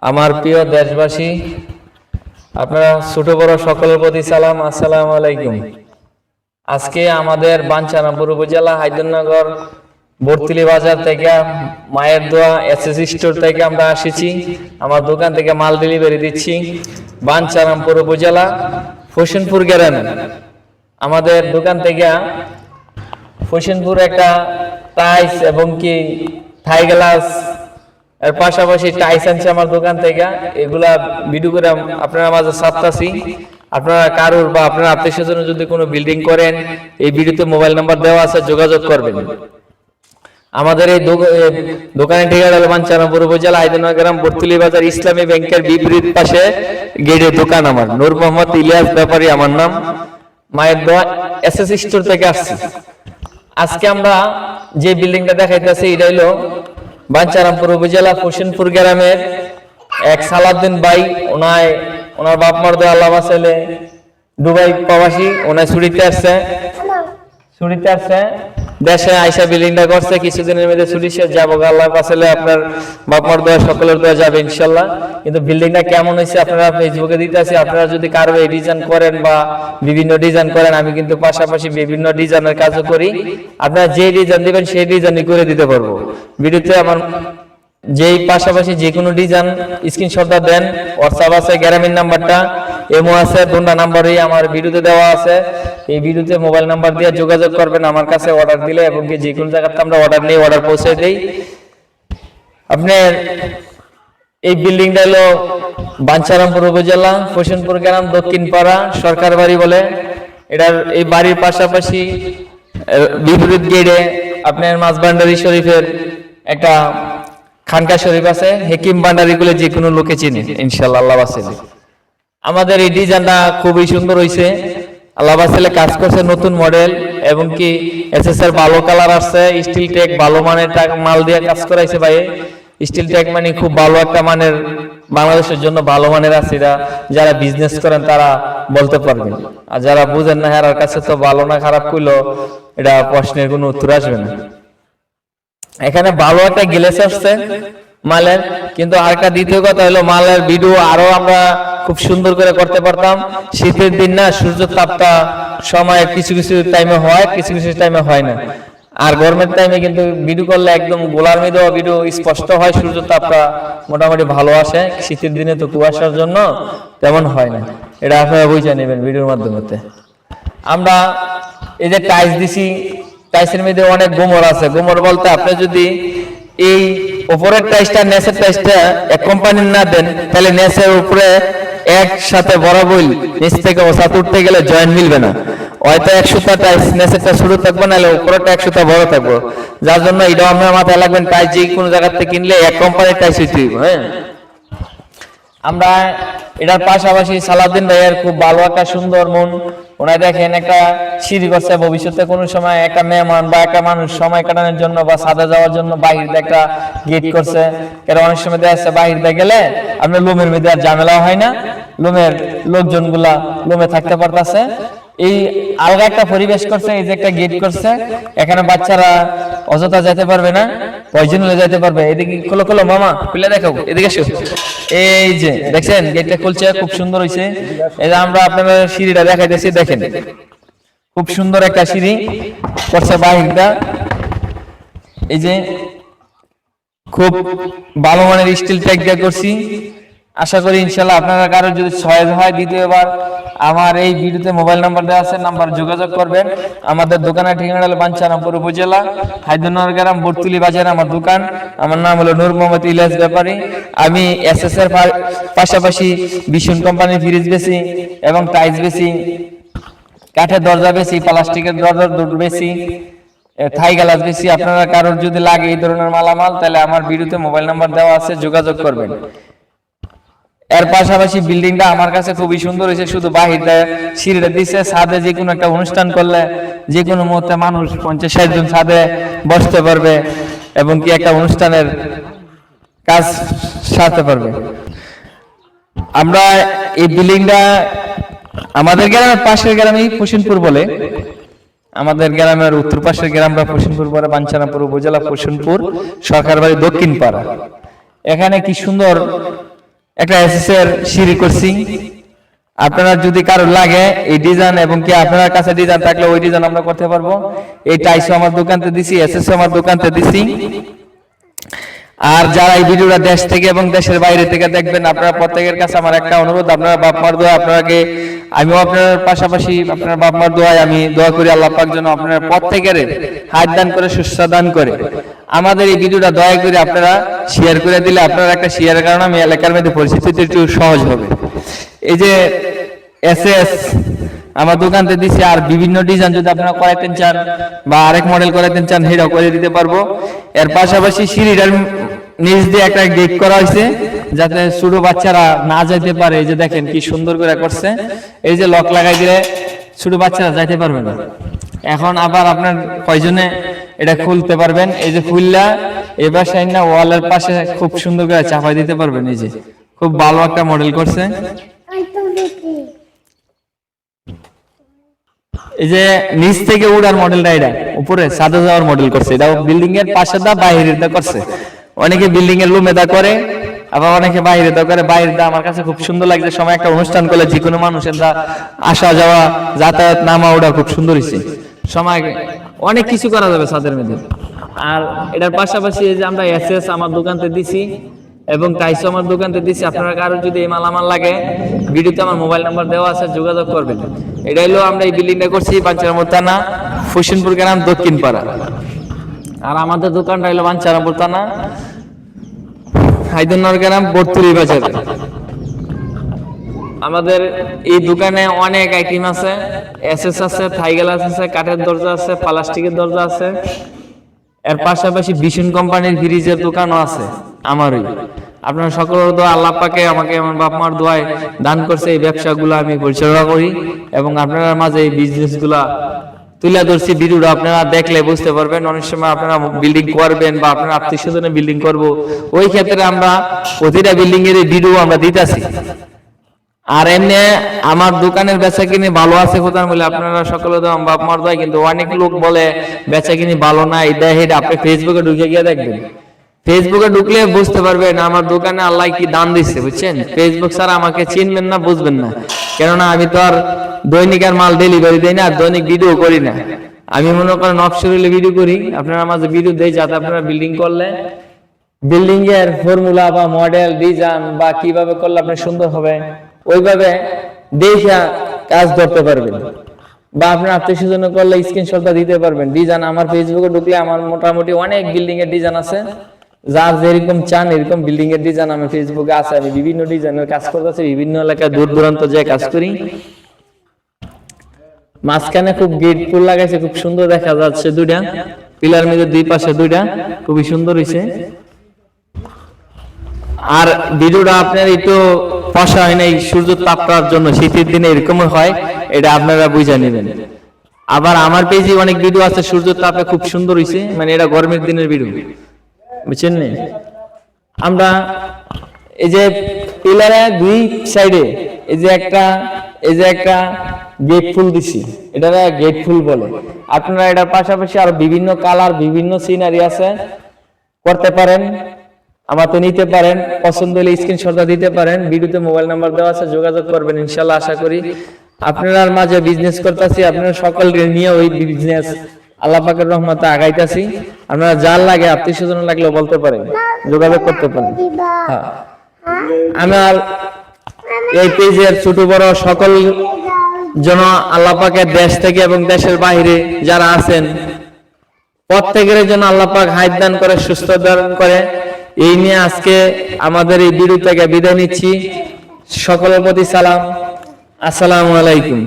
আমার প্রিয় দেশবাসী, আপনারা ছোট বড় সকলের প্রতি সালাম, আসসালামু আলাইকুম। আজকে আমাদের বাঞ্ছারামপুর উপজেলা হায়দরনগর বর্তিলি বাজার থেকে মায়ের দোয়া এসএস স্টোর থেকে আমরা আসিছি। আমার দোকান থেকে মাল ডেলিভারি দিচ্ছি বাঞ্ছারামপুর উপজেলা হোসেনপুর গ্রামে। আমাদের দোকান থেকে হোসেনপুর একটা টাইস এবং কি থাই গ্লাস এর পাশাপাশি টাইস আনছে আমার দোকান থেকে। এগুলা ভিডিও করে আপনারা মাঝে ছাপতাছি। আপনারা কারোর বা আপনার আত্মীয় স্বজন যদি কোনো বিল্ডিং করেন, এই ভিডিওতে মোবাইল নাম্বার দেওয়া আছে, যোগাযোগ করবেন। আমাদের এই দোকানের ঠিকানা হলো বাঞ্ছারামপুর উপজেলা হায়দরনগর গ্রাম বর্তুলি বাজার ইসলামী ব্যাংকের বিপরীত পাশে গেটে দোকান। আমার নূর মোহাম্মদ ইলিয়াস ব্যাপারী আমার নাম। মায়ের দোয়া এসএস স্টোর থেকে আসছি। আজকে আমরা যে বিল্ডিংটা দেখাইতেছি এটা হলো বাঞ্ছারামপুর উপজেলা হোসেনপুর গ্রামের এক সালাউদ্দিন ভাই। ওনার বাপ মার দোয়া আল্লাহ বাঁচাইলে দুবাই প্রবাসী, ওনায় ছুটিতে আসছে দেশে আইসা বিল্ডিংটা করছে। কিছুদিনের মধ্যে ছুটি শেষ যাবো, আল্লাহ বাঁচাইলে আপনার বাপ মার দোয়া সকলের দোয়া যাবে ইনশাল্লাহ। কিন্তু বিল্ডিংটা কেমন হয়েছে আপনারা ফেসবুকে দিতে আছে। আপনারা যদি কারো এই ডিজাইন করেন বা বিভিন্ন ডিজাইন করেন, আমি কিন্তু পাশাপাশি বিভিন্ন ডিজাইনের কাজও করি। আপনারা যে ডিজাইন দিবেন সেই ডিজাইনই করে দিতে পারবো। ভিডিওতে আমার যেই পাশাপাশি যে কোনো ডিজাইন স্ক্রিনশটটা দেন। হোয়াটসঅ্যাপ আছে, গ্রামীণ নাম্বারটা এমও আছে, দুটা নাম্বারই আমার ভিডিওতে দেওয়া আছে। এই ভিডিওতে মোবাইল নাম্বার দিয়ে যোগাযোগ করবেন আমার কাছে অর্ডার দিলে, এবং কি যে কোনো জায়গাতে আমরা অর্ডার নিয়ে অর্ডার পৌঁছে দেই। আপনার এই বিল্ডিংটা হলো বাঞ্ছারামপুর উপজেলা হোসেনপুর গ্রাম দক্ষিণ পাড়া সরকার বাড়ি বলে। এটার এই বাড়ির পাশাপাশি বিপরীত গেটে আপনার মাছ ভান্ডারি শরীফের একটা খানকা শরীফ আছে। হেকিম ভান্ডারি গুলো যে কোনো লোকে চিনে ইনশাআল্লাহ, আল্লাহ বাঁচাইলে। আমাদের এই ডিজাইনটা খুবই সুন্দর হয়েছে, আল্লাহ বাঁচাইলে কাজ করছে নতুন মডেল, এবং কি এসএসআর ভালো কালার আসছে। স্টিল টেক ভালো মানের মাল দিয়ে কাজ করাইছে ভাই। স্টিল টেক মানে খুব ভালো একটা মানের, বাংলাদেশের জন্য ভালো মানের আছে। যারা বিজনেস করেন তারা বলতে পারবেন, আর যারা বুঝেন না হেরার কাছে তো ভালো না খারাপ করলো এটা প্রশ্নের কোনো উত্তর আসবে না। এখানে ভালো একটা গ্লেস আসছে মালের, কিন্তু আরেকটা দ্বিতীয় কথা হলো মালের ভিডিও আরো আমরা খুব সুন্দর করে করতে পারতাম। শীতের দিন না, সূর্য তাপটা সময় কিছু কিছু টাইমে হয়, কিছু কিছু টাইমে হয় না। আর গরমের টাইমে কিন্তু ভিডিও করলে একদম গোলার মধ্যে ভিডিও স্পষ্ট হয়, সূর্য তাপটা মোটামুটি ভালো আসে। শীতের দিনে তো কুয়াশার জন্য তেমন হয় না, এটা আপনারা বুঝে নেবেন ভিডিওর মাধ্যমে। আমরা এই যে টাইলস দিছি, টাইলসের মধ্যে অনেক গোমর আছে। গোমর বলতে আপনি যদি এই উপরের টাইলসটা নেসের টাইলসটা এক কোম্পানির না দেন, তাহলে নেসের উপরে একসাথে বরাবর নিচ থেকে ওসাত উঠতে গেলে জয়েন্ট মিলবে না। হয়তো 100টা টাইলস নেসেরটা ছোট থাকবে, নাহলে উপরেরটা 100টা বড় থাকবে। যার জন্য এটা আপনার মাথায় লাগবেন, টাইলস যে কোনো জায়গা থেকে কিনলে এক কোম্পানির টাইলস হইতে হবে। হ্যাঁ, আমরা এটার পাশাপাশি সালাউদ্দিন ভাইয়ের খুব ভালো একটা সুন্দর মন, ওনায় দেখেন একটা সিঁড়ি করছে। ভবিষ্যতে কোনো সময় একটা মেহমান বা একটা মানুষ সময় কাটানোর জন্য বা ছাদে যাওয়ার জন্য বাহির দিয়ে একটা গেট করছে। কারণ অনেক সময় দেখা যাচ্ছে বাহির দিয়ে গেলে আপনার লোমের মধ্যে আর ঝামেলা হয় না, লোমের লোকজনগুলা লোমে থাকতে পারতেছে। এই আলাদা একটা পরিবেশ করছে, এই যে একটা গেট করছে, এখানে বাচ্চারা অযথা যেতে পারবে না, পয়জন হলে যেতে পারবে। এদিকে খোলো মামা, খুলে দেখাও, এদিকে এসো। এই যে দেখছেন গেটটা খুলছে, খুব সুন্দর হয়েছে। এই যে আমরা আপনাদের সিঁড়িটা দেখাইতেছি, দেখেন খুব সুন্দর একটা সিঁড়ি করছে বাহিরটা। এই যে খুব ভালো মানের স্টিল ট্যাগ দিয়ে করছি। আশা করি ইনশাল্লাহ আপনারা কারো যদি সহায়তা হয়, দ্বিতীয়বার আমার এই ভিডিওতে মোবাইল নাম্বার দেওয়া আছে, নাম্বার যোগাযোগ করবেন। আমাদের দোকানের ঠিকানা হলো বাঞ্ছারামপুর উপজেলা হায়দরনগর গ্রাম বর্তুলি বাজার আমার দোকান। আমার নাম হলো নূর মোহাম্মদ ইলিয়াস ব্যাপারী। আমি এসএসআর পাশাপাশি বিশুন কোম্পানির ফ্রিজ বেশি এবং টাইলস বেশি, কাঠের দরজা বেশি, প্লাস্টিকের দরজার বেশি, থাই গ্লাস বেশি। আপনারা কারোর যদি লাগে এই ধরনের মালামাল, তাহলে আমার ভিডিওতে মোবাইল নাম্বার দেওয়া আছে, যোগাযোগ করবেন। এর পাশাপাশি বিল্ডিংটা আমার কাছে খুবই সুন্দর হয়েছে। শুধু বাহিরটা সিঁড়িটা দিচ্ছে, ছাদে যে কোনো একটা অনুষ্ঠান করলে যে কোনো মুহূর্তে মানুষ 50-60 জন ছাদে বসতে পারবে, এবং কি একটা অনুষ্ঠানের কাজ সারতে পারবে। আমরা এই বিল্ডিংটা আমাদের গ্রামের পাশের গ্রামে হোসেনপুর বলে, আমাদের গ্রামের উত্তর পাশের গ্রামটা হোসেনপুর বলে, বাঞ্ছারামপুর উপজেলা হোসেনপুর সরকার বাড়ি দক্ষিণ পাড়া। এখানে কি সুন্দর একটা এসএস এর সিঁড়ি করছি। আপনারা যদি কারো লাগে এই ডিজাইন এবং কি আপনার কাছে ডিজাইন থাকলে ওই ডিজাইন আমরা করতে পারবো। এই টাইসও আমার দোকানতে দিছি, এসএস আমার দোকানতে দিছি। আর যারা এই ভিডিওটা দেশ থেকে এবং দেশের বাইরে থেকে দেখবেন, আপনারা প্রত্যেকের কাছে আমার একটা অনুরোধ, আপনারা বাপ মার দোয়া, আপনাকে আমিও আপনার পাশাপাশি আপনার বাপ মার দোয়ায় আমি দোয়া করি আল্লাহ পাক যেন আপনার প্রত্যেকের হাত দান করে সুস্থ দান করে। আমাদের এই ভিডিওটা দয়া করে আপনারা শেয়ার করে দিলে, আপনার একটা শেয়ারের কারণে আমি এলাকার মধ্যে পরিস্থিতি একটু সহজ হবে। এই যে এসএস আমার দোকানতে দিছি, আর বিভিন্ন ডিজাইন যদি আপনারা করাইতে চান বা আরেক মডেল করাইতে চান সেটাও করে দিতে পারবো। এর পাশাপাশি সিঁড়িটার নিচ দিয়ে একটা গেট করা হয়েছে যাতে ছোট বাচ্চারা না যাইতে পারে। এই যে দেখেন কি সুন্দর করে করছে, এই যে লক লাগাই দিলে ছোট বাচ্চারা যাইতে পারবে না। এখন আবার আপনার কয়জনে এটা খুলতে পারবেন, এই যে খুললা এবার সাইনা ওয়ালের পাশে খুব সুন্দর করে চাপাই দিতে পারবেন। এই যে খুব ভালো একটা মডেল করছে। এই যে নিচ থেকে উড়ার মডেলটা, এটা উপরে সাদা যাওয়ার মডেল করছে। এটা বিল্ডিং এর পাশে দা বাইরের দা করছে। অনেকে বিল্ডিং এর রুমে দা করে, আবার অনেকে বাইরে দা করে। বাইরের দা আমার কাছে খুব সুন্দর লাগছে। সময় একটা অনুষ্ঠান করলে যে কোনো মানুষের দা আসা যাওয়া যাতায়াত নামা ওটা খুব সুন্দর হয়েছে। সময় অনেক কিছু করা যাবে ছাদের মধ্যে। আর এটার পাশাপাশি এই যে আমরা এসএস আমার দোকানতে দিছি এবং টাইসও আমার দোকানতে দিছি। আপনারা কারো যদি এই মালামাল লাগে, ভিডিওতে আমার মোবাইল নাম্বার দেওয়া আছে, যোগাযোগ করবেন। এটা হলো আমরা এই বিল্ডিংটা করছি বাঞ্ছারামপুর থানা, ফুসিনপুর গ্রাম, দক্ষিণ পাড়া। আর আমাদের দোকানটা হলো বাঞ্ছারামপুর থানা, হায়দুন্নর গ্রাম, বর্তুরি বাজার। আমাদের এই দোকানে অনেক আইটেম আছে, এসএস আছে, থাই গ্লাস আছে, কাঠের দরজা আছে, প্লাস্টিকের দরজা আছে। এর পাশাপাশি বিশন কোম্পানির ফ্রিজের দোকানও আছে আমারই। আপনারা সকলের দোয়া, আল্লাহ পাকে আমাকে আমার বাপ মার দোয়ায় দান করছে, এই ব্যবসাগুলো আমি পরিচালনা করি এবং আপনার মাঝে এই বিজনেসগুলা তুলে ধরছি। ভিডিওটা আপনারা দেখলে বুঝতে পারবেন। অনেক সময় আপনারা বিল্ডিং করবেন বা আপনার আত্মীয় স্বজনে বিল্ডিং করবো, ওই ক্ষেত্রে আমরা প্রতিটা বিল্ডিং এর ভিডিও আমরা দিতেছি। আর এমনি আমার দোকানের বেচা কিনি ভালো আছে কোথাও বলে আপনারা সকলে বাপ মার দোয়া। কিন্তু অনেক লোক বলে বেচা কিনি ভালো না, এটা হেড। আপনি ফেসবুকে ঢুকে গিয়ে দেখবেন, ফেসবুকে ঢুকলে বুঝতে পারবেন আমার দোকানে আল্লাহ কি দান দিচ্ছে, বুঝছেন। ফেসবুক ছাড়া আমাকে চিনবেন না, বুঝবেন না। কেননা আমি তো আর দৈনিক আর মাল ডেলিভারি দেই না, দৈনিক ভিডিও করি না। আমি মনে করেন অফশোরে ভিডিও করি, আপনারা মাঝে ভিডিও দেই যাতে আপনারা বিল্ডিং করলে বিল্ডিং এর ফর্মুলা বা মডেল ডিজাইন বা কিভাবে করলে আপনার সুন্দর হবে ওইভাবে দেখা কাজ ধরতে পারবেন। বা আপনার আত্মীয় স্বজন করলে স্ক্রিনশটটা দিতে পারবেন। ডিজাইন আমার ফেসবুকে ঢুকলে আমার মোটামুটি অনেক বিল্ডিং এর ডিজাইন আছে, যার যেরকম চান এরকম বিল্ডিং এর ডিজাইন আমার ফেসবুকে আছে। আমি বিভিন্ন ডিজাইনের কাজ করতেছি, বিভিন্ন এলাকায় দূর দূরান্ত যে কাজ করি। মাঝখানে খুব গেট ফুল লাগাইছে, খুব সুন্দর দেখা যাচ্ছে। দুইটা পিলার মধ্যে দুই পাশে দুইটা, খুবই সুন্দর হয়েছে। আর ভিডিওটা আপনার একটু ফসা হয় না, এই সূর্য তাপটার জন্য শীতের দিনে এরকম হয়, এটা আপনারা বুঝে নেবেন। আবার আমার পেজে অনেক ভিডিও আছে সূর্য তাপে খুব সুন্দর হয়েছে, মানে এটা গরমের দিনের ভিডিও, বুঝছেন না। আমরা এই যে পিলারে দুই সাইডে এই যে একটা গেট ফুল দিছি, এটা গেট ফুল বলে। আপনারা এটার পাশাপাশি আর বিভিন্ন কালার বিভিন্ন সিনারি আছে, করতে পারেন, আমার তো নিতে পারেন। পছন্দ হলে স্ক্রিনশটটা দিতে পারেন, ভিডিওতে মোবাইল নাম্বার দেওয়া আছে, যোগাযোগ করবেন। ইনশাআল্লাহ আশা করি আপনার মাঝে বিজনেস করতেছি, আপনারা সকলকে নিয়ে ওই বিজনেস আল্লাহ পাকের রহমতে আগাইতেছি। আপনারা যার লাগে আত্মীয় স্বজন লাগলেও বলতে পারেন, যোগাযোগ করতে পারেন। হ্যাঁ, আমার এই পেজের ছোট বড় সকল জন আল্লাহ পাকের দেশ থেকে এবং দেশের বাইরে যারা আছেন প্রত্যেকের জন্য আল্লাহ পাক হায়াত দান করে, সুস্থ দান করে। এই নিয়ে আজকে আমাদের এই ভিডিও থেকে বিদায় নিচ্ছি। সকলের প্রতি সালাম, আসসালামু আলাইকুম।